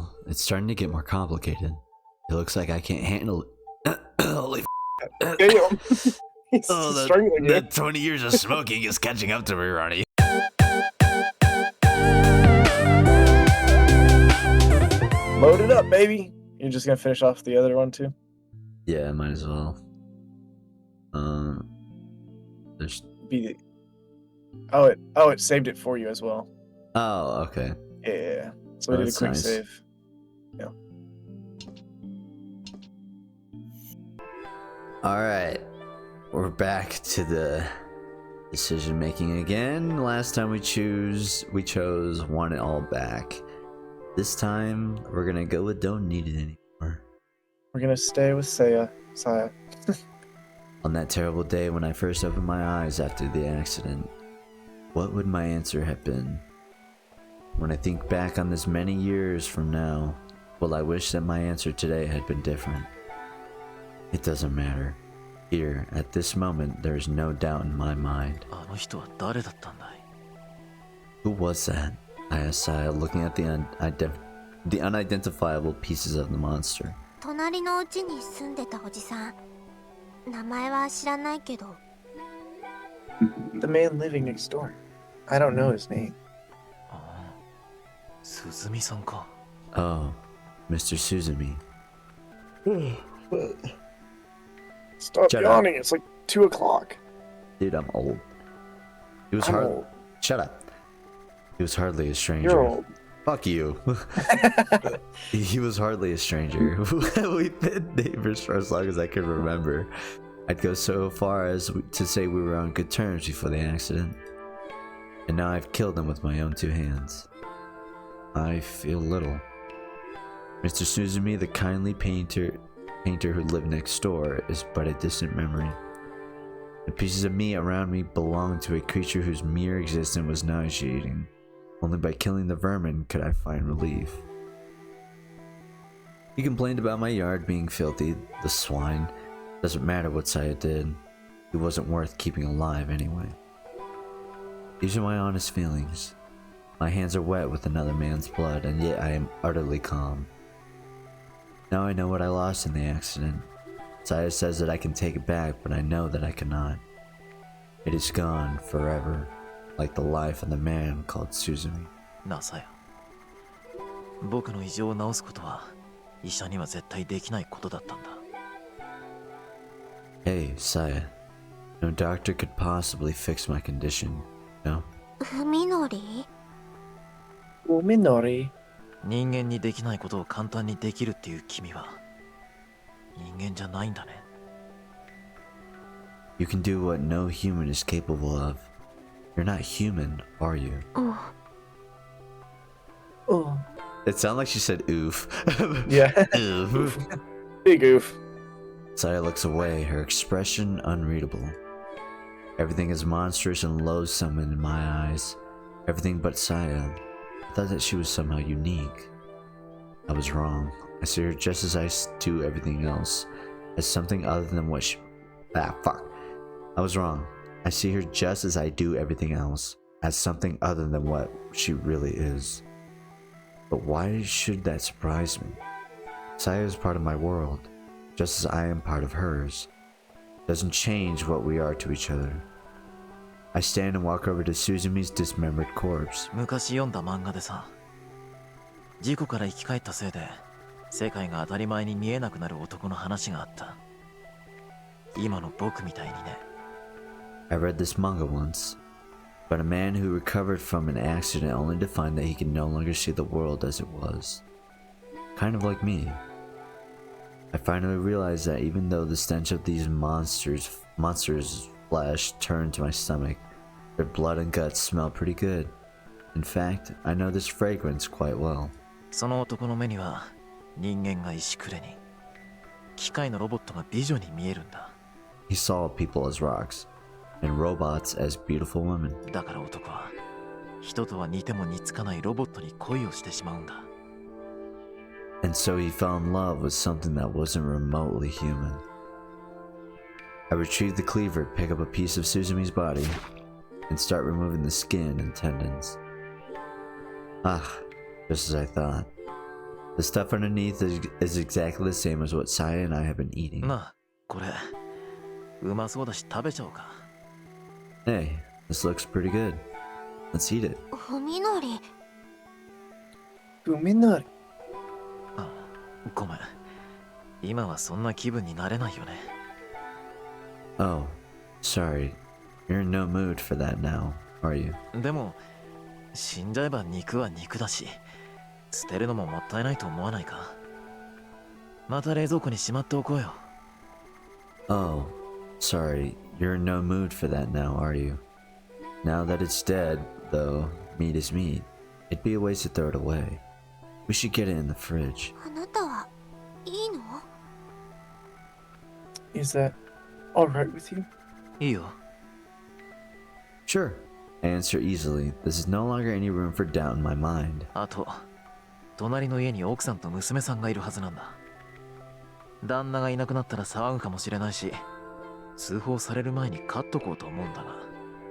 well, it's starting to get more complicated. It looks like I can't handle it. Holy Damn. He's struggling here. that 20 years of smoking is catching up to me, Ronnie. Load it up, baby. You're just gonna finish off the other one too? Yeah, might as well. There's... it saved it for you as well. Oh, okay. Yeah. So we did a quick nice. save. Yeah. Alright. We're back to the decision making again. Last time we chose want it all back. This time we're gonna go with don't need it anymore. We're gonna stay with Saya. On that terrible day when I first opened my eyes after the accident, what would my answer have been? When I think back on this many years from now, well, I wish that my answer today had been different. It doesn't matter. Here, at this moment, there is no doubt in my mind. Who was that? I asked Saya, looking at the unidentifiable pieces of the monster. 隣の家に住んでたおじさん。名前は知らないけど。The man living next door. I don't know his name. Oh, Mr. Suzumi. Stop Shut yawning. It's like 2 o'clock. Dude, I'm old. He was old. Shut up. He was hardly a stranger. You're old. Fuck you. He was hardly a stranger. We've been neighbors for as long as I can remember. I'd go so far as to say we were on good terms before the accident. And now I've killed him with my own 2 hands. I feel little. Mr. Suzumi, the kindly painter who lived next door, is but a distant memory. The pieces of me around me belonged to a creature whose mere existence was nauseating. Only by killing the vermin could I find relief. He complained about my yard being filthy, the swine. Doesn't matter what Saya did. He wasn't worth keeping alive anyway. These are my honest feelings. My hands are wet with another man's blood, and yet I am utterly calm. Now I know what I lost in the accident. Saya says that I can take it back, but I know that I cannot. It is gone forever, like the life of the man called Suzumi. なあさや、僕の異常を治すことは医者には絶対できないことだったんだ。Hey, Saya. No doctor could possibly fix my condition, no? ふみのり？ Minori. 人間にできないことを簡単にできるっていう君は人間じゃないんだね。You can do what no human is capable of. You're not human, are you? Oh. It sounded like she said oof. Yeah. Oof. Big oof. Saya looks away, her expression unreadable. Everything is monstrous and loathsome in my eyes. Everything but Saya. I thought that she was somehow unique. I was wrong. I see her just as I do everything else, as something other than what she... fuck. I was wrong. I see her just as I do everything else, as something other than what she really is. But why should that surprise me? Saya is part of my world, just as I am part of hers. Doesn't change what we are to each other. I stand and walk over to Suzumi's dismembered corpse. 昔読んだ漫画でさ、事故から生き返ったせいで世界が当たり前に見えなくなる男の話があった。今の僕みたいにね。I read this manga once, about a man who recovered from an accident only to find that he could no longer see the world as it was. Kind of like me. I finally realized that even though the stench of these monsters' flesh turned to my stomach, their blood and guts smell pretty good. In fact, I know this fragrance quite well. その男の目には人間が石くれに、機械のロボットが美女に見えるんだ。He saw people as rocks, and robots as beautiful women. だから男は人とは似ても似つかないロボットに恋をしてしまうんだ。And so he fell in love with something that wasn't remotely human. I retrieve the cleaver, pick up a piece of Suzumi's body, and start removing the skin and tendons. Ah, just as I thought. The stuff underneath is exactly the same as what Saya and I have been eating. なあ、これ、うまそうだし食べちゃおうか。Hey, this looks pretty good. Let's eat it. ふみのり Fuminori. あ、ごめん。今はそんな気分になれないよね。Oh, sorry. You're in no mood for that now, are you? でも、死んじゃえば肉は肉だし、捨てるのももったいないと思わないか。また冷蔵庫にしまっておこうよ。Oh, sorry. You're in no mood for that now, are you? Now that it's dead, though, meat is meat. It'd be a waste to throw it away. We should get it in the fridge. あなたはいいの Is that alright with you? いいよ。Sure. I answer easily. This is no longer any room for doubt in my mind. あと、隣の家に奥さんと娘さんがいるはずなんだ。旦那がいなくなったら騒ぐかもしれないし、通報される前に飼っとこうと思うんだが。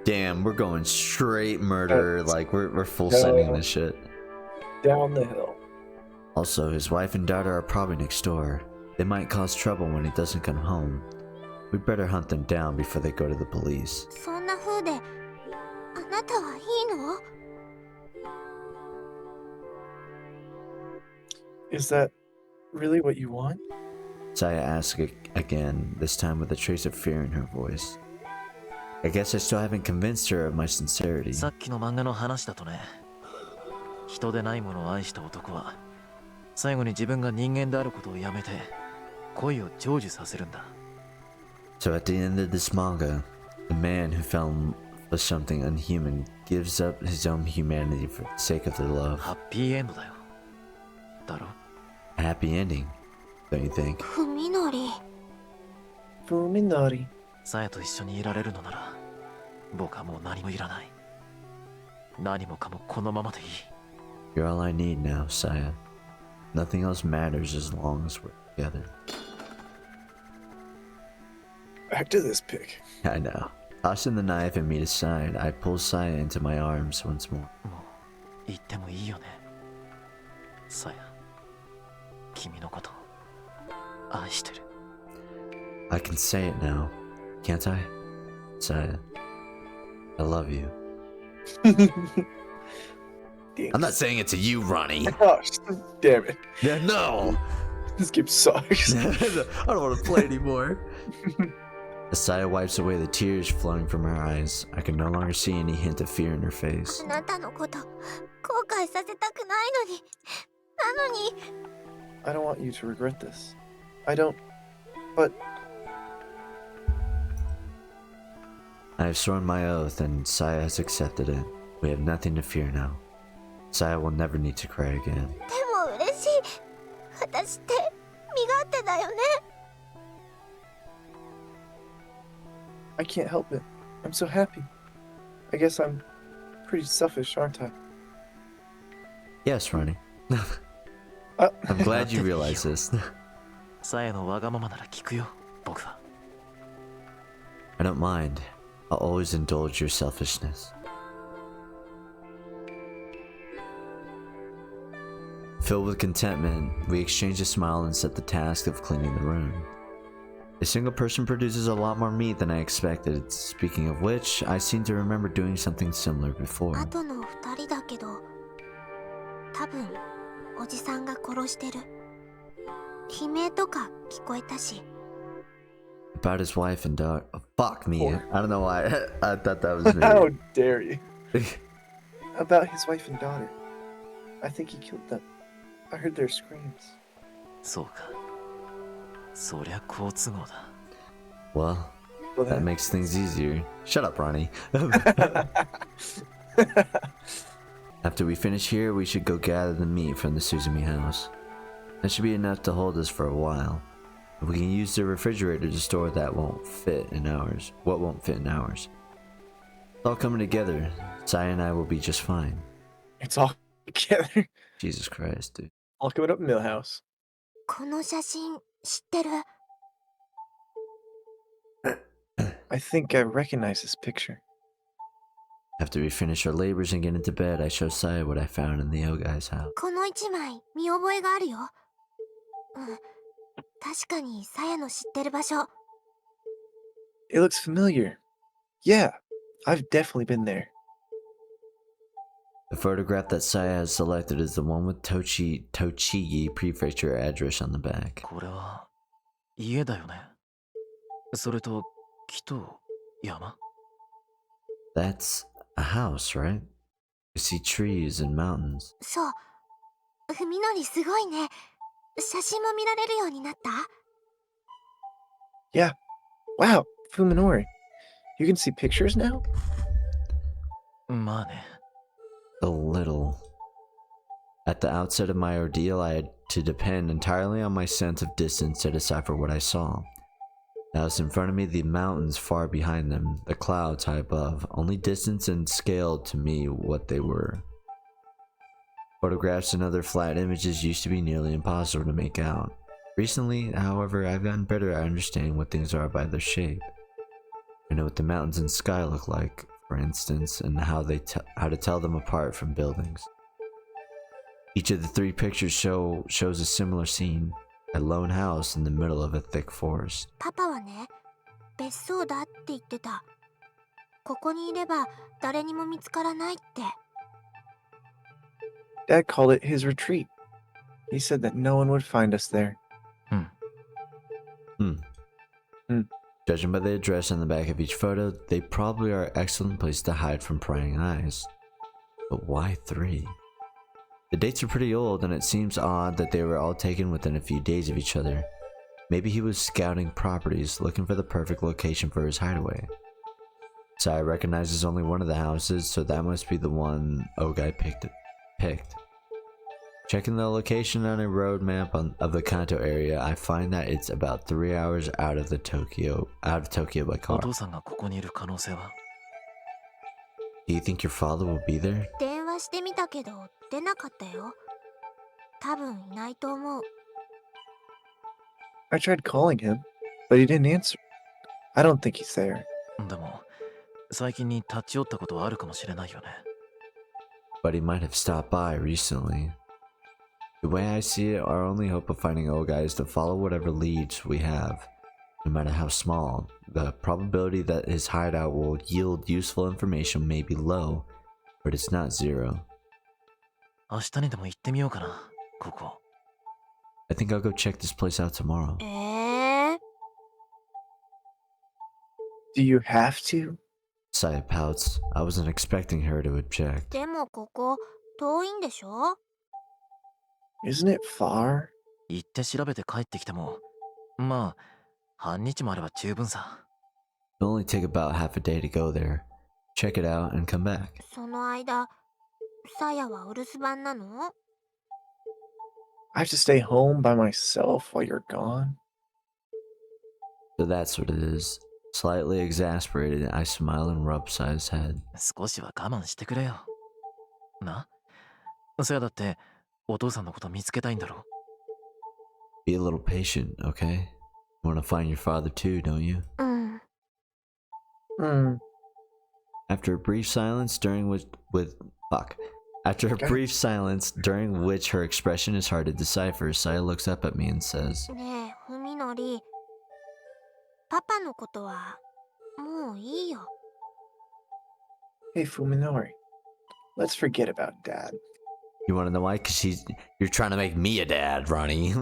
Damn, we're going straight murder. Like, we're full sending this shit. Down the hill. Also, his wife and daughter are probably next door. They might cause trouble when he doesn't come home. We'd better hunt them down before they go to the police. そんな風であなたはいいの Is that really what you want? Saya asks again, this time with a trace of fear in her voice. I guess I still haven't convinced her of my sincerity. さっきの漫画の話だとね、人でないものを愛した男は、最後に自分が人間であることをやめて、恋を成就させるんだ。So at the end of this manga, the man who fell for something unhuman gives up his own humanity for the sake of their love. ハッピーエンドだよ。だろ？ A happy ending, don't you think? ふみのり Fuminori. さやと一緒にいられるのなら、僕はもう何もいらない。何もかもこのままでいい。You're all I need now, Saya. Nothing else matters as long as we're together. Back to this pig. I know. Tossing the knife and meat aside, I pull Saya into my arms once more. もう言ってもいいよね。さや、君のこと愛してる。I can say it now, can't I? Saya, I love you. I'm not saying it to you, Ronnie. Gosh, damn it. Yeah, no. This game sucks. I don't want to play anymore. As Saya wipes away the tears flowing from her eyes, I can no longer see any hint of fear in her face. あなたのこと後悔させたくないのになのに I don't want you to regret this. I don't. But I have sworn my oath, and Saya has accepted it. We have nothing to fear now. Saya will never need to cry again. でも嬉しい私って身勝手だよね I can't help it. I'm so happy. I guess I'm pretty selfish, aren't I? Yes, Ronnie. Uh, I'm glad you realize this. さやのわがままなら聞くよ、僕は。I don't mind. I'll always indulge your selfishness. Filled with contentment, we exchange a smile and set the task of cleaning the room. A single person produces a lot more meat than I expected. Speaking of which, I seem to remember doing something similar before. あとの二人だけど多分おじさんが殺してる悲鳴とか聞こえたし About his wife and daughter. Oh, fuck me. I don't know why. I thought that was me. How dare you? About his wife and daughter. I think he killed them. I heard their screams. そうか。そりゃ好都合だ。 Well, Well, that makes things easier. Shut up, Ronnie. After we finish here, we should go gather the meat from the Suzumi house. That should be enough to hold us for a while. We can use the refrigerator to store that won't fit in ours. What won't fit in ours? It's all coming together. Sai and I will be just fine. It's all together. Jesus Christ, dude. All coming up Millhouse. この写真知ってる I think I recognize this picture. After we finish our labors and get into bed, I show Saya what I found in the Ogai's house. この一枚見覚えがあるよ。確かにさやの知ってる場所。 It looks familiar. Yeah, I've definitely been there. The photograph that Saya has selected is the one with Tochigi Prefecture address on the back. これは家だよね。それと木と山。That's a house, right? You see trees and mountains. そう。文則すごいね。写真も見られるようになった？ Yeah. Wow, Fuminori. You can see pictures now? まあね。A little. At the outset of my ordeal, I had to depend entirely on my sense of distance to decipher what I saw. The house in front of me, the mountains far behind them, the clouds high above, only distance and scale to me what they were. Photographs and other flat images used to be nearly impossible to make out. Recently, however, I've gotten better at understanding what things are by their shape. I know what the mountains and sky look like, for instance, and how to tell them apart from buildings. Each of the three pictures shows a similar scene, a lone house in the middle of a thick forest. パパはね、別荘だって言ってた。ここにいれば誰にも見つからないって。Dad called it his retreat. He said that no one would find us there. Judging by the address on the back of each photo, they probably are an excellent place to hide from prying eyes. But why 3? The dates are pretty old, and it seems odd that they were all taken within a few days of each other. Maybe he was scouting properties, looking for the perfect location for his hideaway. Sai recognizes only one of the houses, so that must be the one Ogai picked. Checking the location on a road map of the Kanto area, I find that it's about 3 hours out of Tokyo by お car. 父さんがここにいる可能性は。 Do you think your father will be there? 電話してみたけど出なかったよ。多分いないと思う。 I tried calling him, but he didn't answer. I don't think he's there. でも最近に立ち寄ったことはあるかもしれないよね。 But he might have stopped by recently. The way I see it, our only hope of finding Ogai is to follow whatever leads we have. No matter how small, the probability that his hideout will yield useful information may be low, but it's not zero. 明日にでも行ってみようかな、ここ。 I think I'll go check this place out tomorrow. Do you have to? Saya pouts. I wasn't expecting her to object. でもここ遠いんでしょ？ Isn't it far? 行って調べて帰ってきても、まあ半日もあれば十分さ。 It'll only take about half a day to go there. Check it out and come back. その間、さやはお留守番なの？ I have to stay home by myself while you're gone? So that's what it is. Slightly exasperated, I smile and rub Saya's head. 少しは我慢してくれよ。な？そやだってお父さんのこと見つけたいんだろ。 Be a little patient, okay? You want to find your father too, don't you? うん。 After a brief silence during which her expression is hard to decipher, Saya looks up at me and says, ねえ、ふみのり。パパのことはもういいよ。 Hey, Fuminori. Let's forget about Dad. You want to know why? Because you're trying to make me a dad, Ronnie.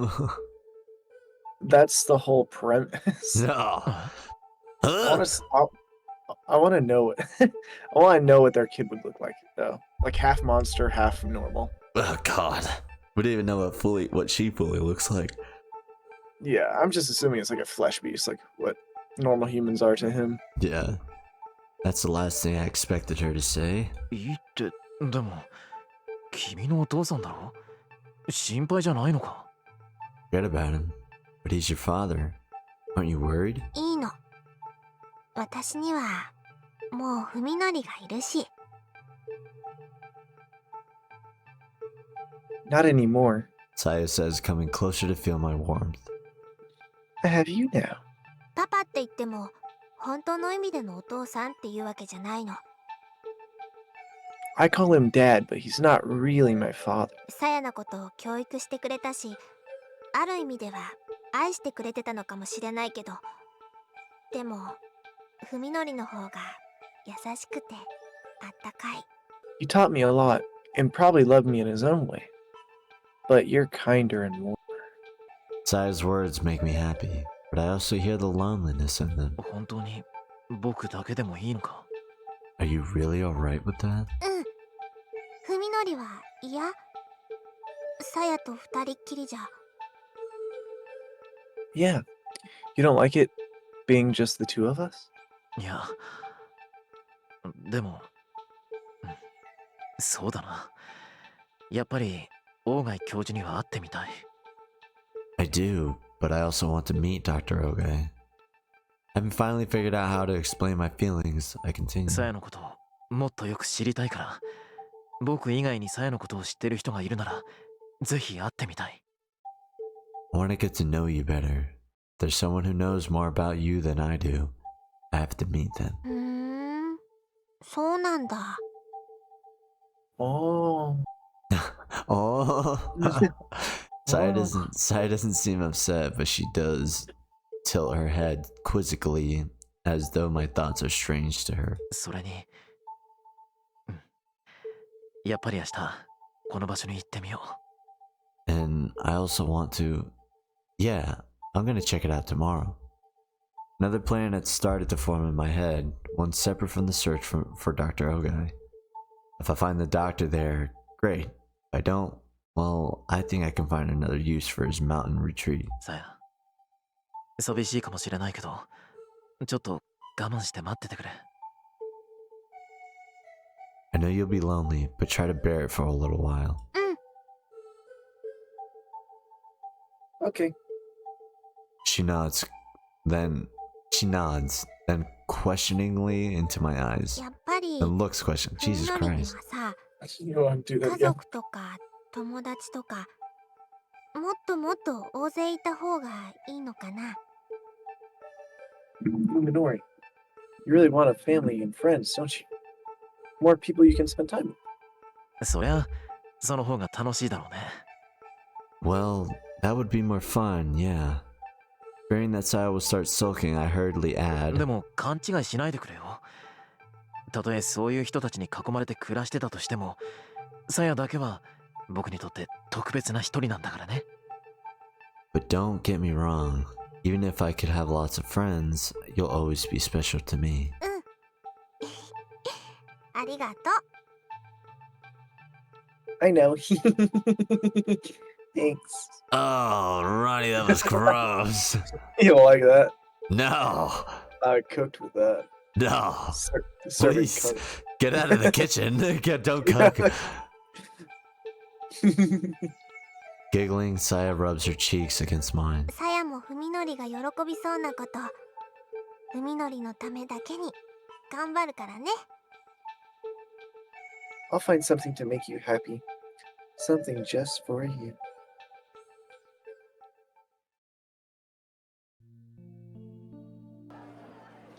That's the whole premise. No. I want to know I want to know what their kid would look like, though. Like half monster, half normal. Oh God. We didn't even know what she fully looks like. Yeah, I'm just assuming it's like a flesh beast, like what normal humans are to him. Yeah. That's the last thing I expected her to say. いいって、でも君のお父さんだろ？心配じゃないのか？ Forget about him. But he's your father. Aren't you worried? いいの。私にはもうふみのりがいるし。 Not anymore. Saya says, coming closer to feel my warmth. I have you now. パパって言っても本当の意味でのお父さんっていうわけじゃないの。I call him Dad, but he's not really my father. さやのことを教育してくれたし、ある意味では愛してくれてたのかもしれないけど、でも文則の方が優しくてあったかい。 He taught me a lot and probably loved me in his own way. But you're kinder and warmer. Saya's words make me happy, but I also hear the loneliness in them. 本当に僕だけでもいいのか？ Are you really alright with that? うん。文則は嫌？さやと二人っきりじゃ。 Yeah. You don't like it being just the two of us? いや、でも、そうだな。やっぱり、大貝教授には会ってみたい。I do, but I also want to meet Dr. Ogai. Having finally figured out how to explain my feelings, I continue. さやのことをもっとよく知りたいから、僕以外にさやのことを知ってる人がいるなら、ぜひ会ってみたい。I want to get to know you better. There's someone who knows more about you than I do. I have to meet them. そうなんだ。 Oh. Oh. Saya doesn't seem upset, but she does tilt her head quizzically as though my thoughts are strange to her. それに、やっぱり明日、この場所に行ってみよう。 And I also want to... Yeah, I'm gonna check it out tomorrow. Another plan had started to form in my head, one separate from the search for Dr. Ogai. If I find the doctor there, great. If I don't, well, I think I can find another use for his mountain retreat. さや、寂しいかもしれないけど、ちょっと我慢して待っててくれ。 I know you'll be lonely, but try to bear it for a little while. Okay. She nods, then questioningly into my eyes. やっぱり And looks questioning. 文 Jesus 則には Christ. さ、 You want to do 家 that again? 族とか友達とか、もっともっと大勢いた方がいいのかな。 Minori, you really want a family and friends, don't you? More people you can spend time with. そりゃ、その方が楽しいだろうね。 Well, that would be more fun, yeah. Fearing that Saya will start sulking, I hurriedly で add, も勘違いしないでくれよ。たとえそういう人たちに囲まれて暮らしてたとしても、さやだけは僕にとって特別な一人なんだからね。 but don't get me wrong. Even if I could have lots of friends, you'll always be special to me. ありがとう。 I know. Thanks. Oh, Ronnie, that was gross. You don't like that? No, I cooked with that. no. Serving Please, cook. get out of the kitchen. Don't cook. Giggling, Saya rubs her cheeks against mine. さやも文則が喜びそうなこと、文則のためだけに頑張るからね。 I'll find something to make you happy. Something just for you.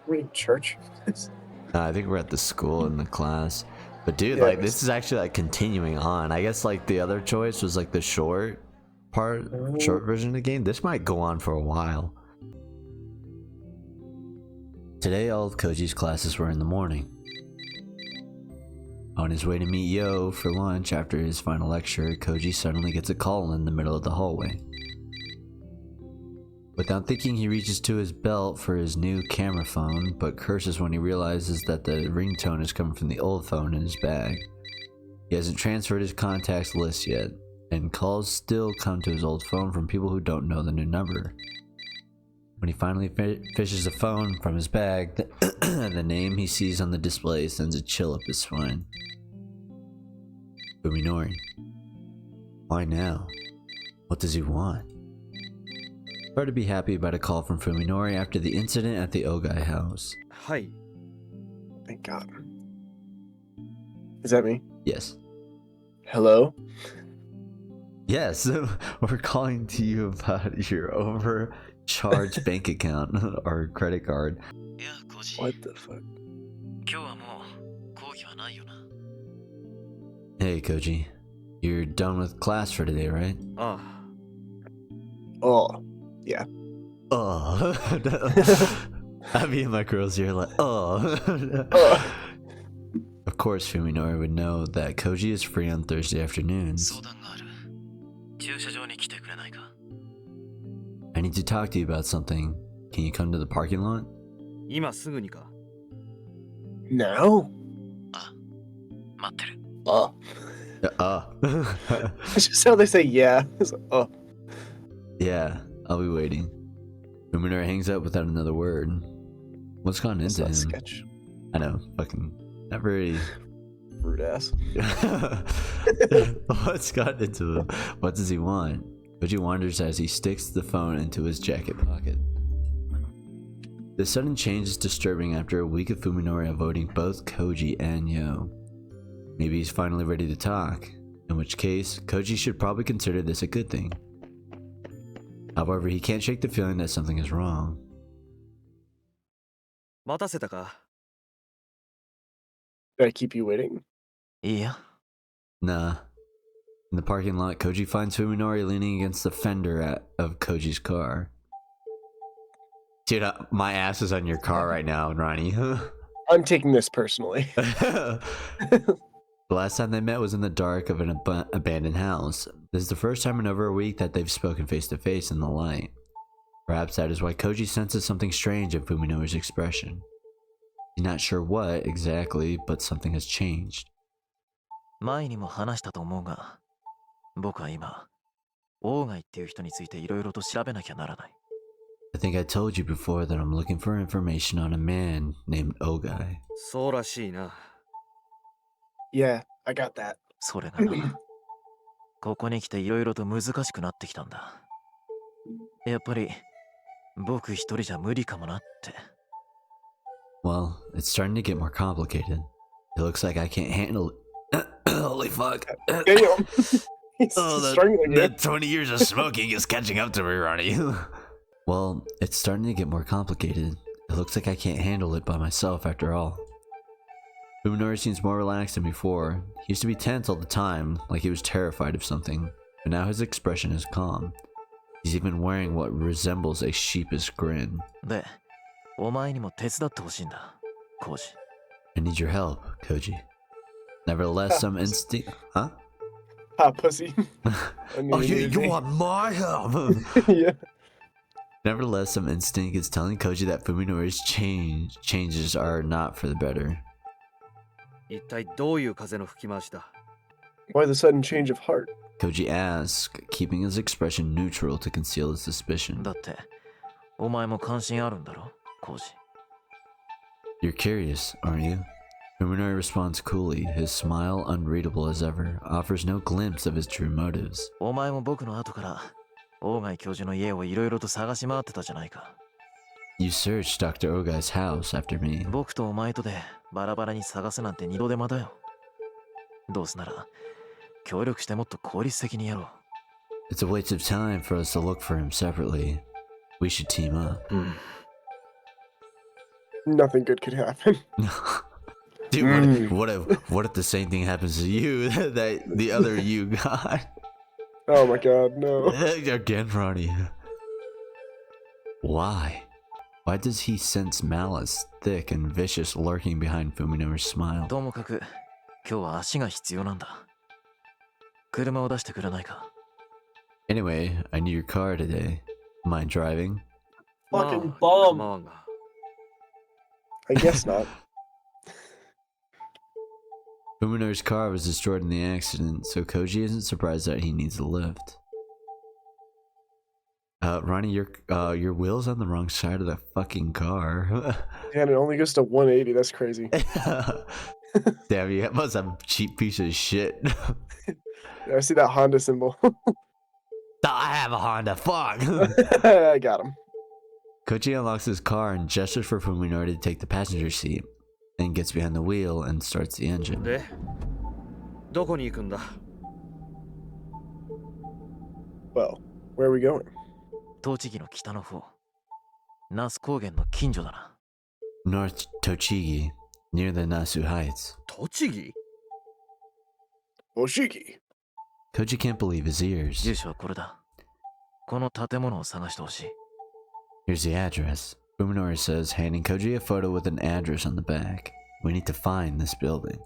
We're in church. I think we're at the school in the class. But dude, Yeah, like this is actually like continuing on. I guess like the other choice was like the short version of the game. This might go on for a while. Today all of Koji's classes were in the morning. On his way to meet Yo for lunch after his final lecture, Koji suddenly gets a call in the middle of the hallway. Without thinking, he reaches to his belt for his new camera phone, but curses when he realizes that the ringtone is coming from the old phone in his bag. He hasn't transferred his contacts list yet, and calls still come to his old phone from people who don't know the new number. When he finally fishes a phone from his bag, the name he sees on the display sends a chill up his spine. Fuminori. Why now? What does he want? Hard to be happy about a call from Fuminori after the incident at the Ogai house. Hi. Thank God. Is that me? Yes. Hello? Yes, we're calling to you about your overcharged bank account or credit card. いや、コジ。 What the fuck? 今日はもう講義はないよな。Hey, Koji. You're done with class for today, right? Ah, Oh, yeah. Oh. I mean, my girls here like, oh. Of course, Fuminori would know that Koji is free on Thursday afternoons. 相談がある。駐車場に来てくれないか。I need to talk to you about something. Can you come to the parking lot? 今すぐにか。Now? 待ってる。 Oh. That's just how they say yeah. It's like, oh. Yeah, I'll be waiting. Fuminori hangs up without another word. What's gone That's into not him? sketch. I know, fucking not very. Rude ass. What's got into him? What does he want? Koji wonders as he sticks the phone into his jacket pocket. The sudden change is disturbing after a week of Fuminori avoiding both Koji and Yo. Maybe he's finally ready to talk, in which case, Koji should probably consider this a good thing. However, he can't shake the feeling that something is wrong. 待たせたか。 Did I keep you waiting? いいや。 Nah. In the parking lot, Koji finds Fuminori leaning against the fender of Koji's car. Dude, my ass is on your car right now, Ronnie. I'm taking this personally. The last time they met was in the dark of an abandoned house. This is the first time in over a week that they've spoken face to face in the light. Perhaps that is why Koji senses something strange in Fuminori's expression. He's not sure what exactly, but something has changed. 前にも話したと思うが、僕は今、オーガイっていう人についていろいろと調べなきゃならない。I think I told you before that I'm looking for information on a man named Ogai. そうらしいな。Yeah, I got that. それがな、ここに来ていろいろと難しくなってきたんだ。やっぱり、僕一人じゃ無理かもなって。Well, it's starting to get more complicated. It looks like I can't handle it. Holy fuck. Damn. He's struggling here. that 20 years of smoking is catching up to me, Ronnie. Well, it's starting to get more complicated. It looks like I can't handle it by myself after all. Fuminori seems more relaxed than before. He used to be tense all the time, like he was terrified of something, but now his expression is calm. He's even wearing what resembles a sheepish grin. で、お前にも手伝ってほしいんだ、コウジ。I need your help, Koji. Nevertheless, some instinct... Huh? Ah, pussy. Oh, you want my help? Yeah. Nevertheless, some instinct is telling Koji that Fuminori's changes are not for the better. 一体どういう風の吹き回しだ。 Why the sudden change of heart? Koji asks, keeping his expression neutral to conceal his suspicion. だって、お前も関心あるんだろ、コウジ。You're curious, aren't you? Fuminori responds coolly, his smile unreadable as ever, offers no glimpse of his true motives. お前も僕の後から、オーガイ教授の家をいろいろと探し回ってたじゃないか。You searched Dr. Ogai's house after me. 僕とお前とでバラバラに探すなんて二度手間だよ。どうせなら、協力してもっと効率的にやろう。It's a waste of time for us to look for him separately. We should team up. Nothing good could happen. Dude, what if the same thing happens to you that the other you got? Oh my god, no. Again, Ronnie. Why? Why does he sense malice, thick and vicious, lurking behind Fuminori's smile? ともかく、今日は足が必要なんだ。車を出してくれないか。Anyway, I need your car today. Mind driving? Fucking ま bomb. あが。 I guess not. Fuminori's car was destroyed in the accident, so Koji isn't surprised that he needs a lift. Ronnie, your wheel's on the wrong side of the fucking car. And it only goes to 180. That's crazy. Damn, you must have a cheap piece of shit. I see that Honda symbol. I have a Honda, fuck! I got him. Koji unlocks his car and gestures for Fuminori to take the passenger seat, then gets behind the wheel and starts the engine. で、どこに行くんだ。 Well, where are we going? 栃木の北の方。那須高原の近所だな。North Tochigi, near the Nasu Heights. 栃木 Oshiki. Koji can't believe his 住 ears. 所はこれだ。この建物を探してほしい。 Here's the address. Fuminori says, handing Koji a photo with an address on the back. We need to find this building.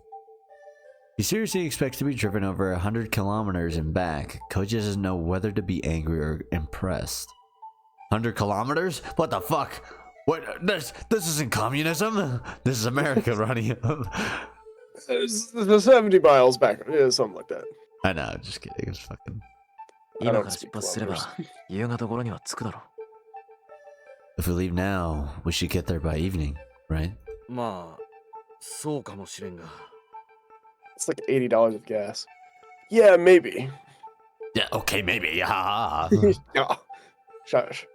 He seriously expects to be driven over 100 kilometers and back. Koji doesn't know whether to be angry or impressed. 100 kilometers? What the fuck? What? This isn't communism. This is America, Ronnie. It's 70 miles back. Yeah, something like that. I know, I'm just kidding. It's fucking. 今から出発すれば夕方頃には着くだろう。 If we leave now, we should get there by evening, right? まあ、そうかもしれんが。It's like $80 of gas. Yeah, maybe. Yeah, okay, maybe. Yeah. Yeah. Shush.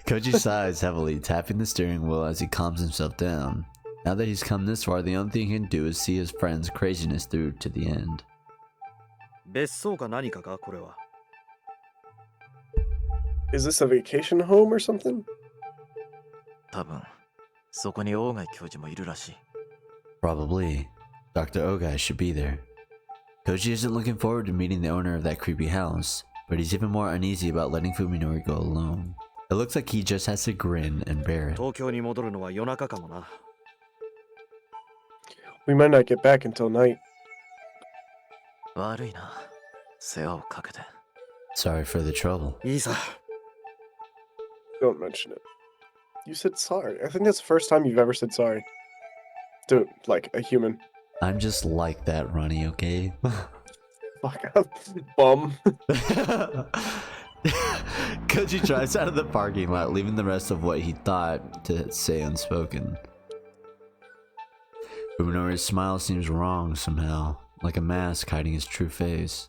Koji sighs heavily, tapping the steering wheel as he calms himself down. Now that he's come this far, the only thing he can do is see his friend's craziness through to the end. 別荘か何かか、これは。Is this a vacation home or something? 多分、そこに大貝教授もいるらしい。 Probably. Dr. Ogai should be there. Koji isn't looking forward to meeting the owner of that creepy house, but he's even more uneasy about letting Fuminori go alone. It looks like he just has to grin and bear it. 東京に戻るのは夜中かもな。We might not get back until night. 悪いな。世話をかけて。 Sorry for the trouble. いいさ。Don't mention it. You said sorry. I think that's the first time you've ever said sorry. To, like, a human. I'm just like that, Ronnie, okay? Fuck up. Bum. Koji drives out of the parking lot, leaving the rest of what he thought to say unspoken. Fuminori's smile seems wrong somehow, like a mask hiding his true face.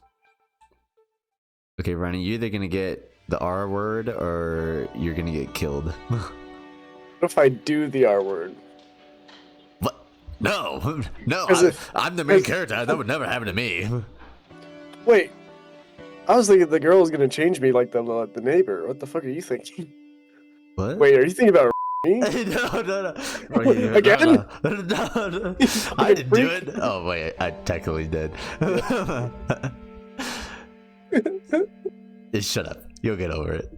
Okay, Ronnie, you're either gonna get the R word or you're gonna get killed. What if I do the R word? What? No, no, If- I'm the main character. That would never happen to me. Wait. I was thinking the girl was gonna change me like the neighbor. What the fuck are you thinking? What? Wait, are you thinking about me? No. Again? No. I didn't do it. Oh, wait, I technically did. Shut up. You'll get over it.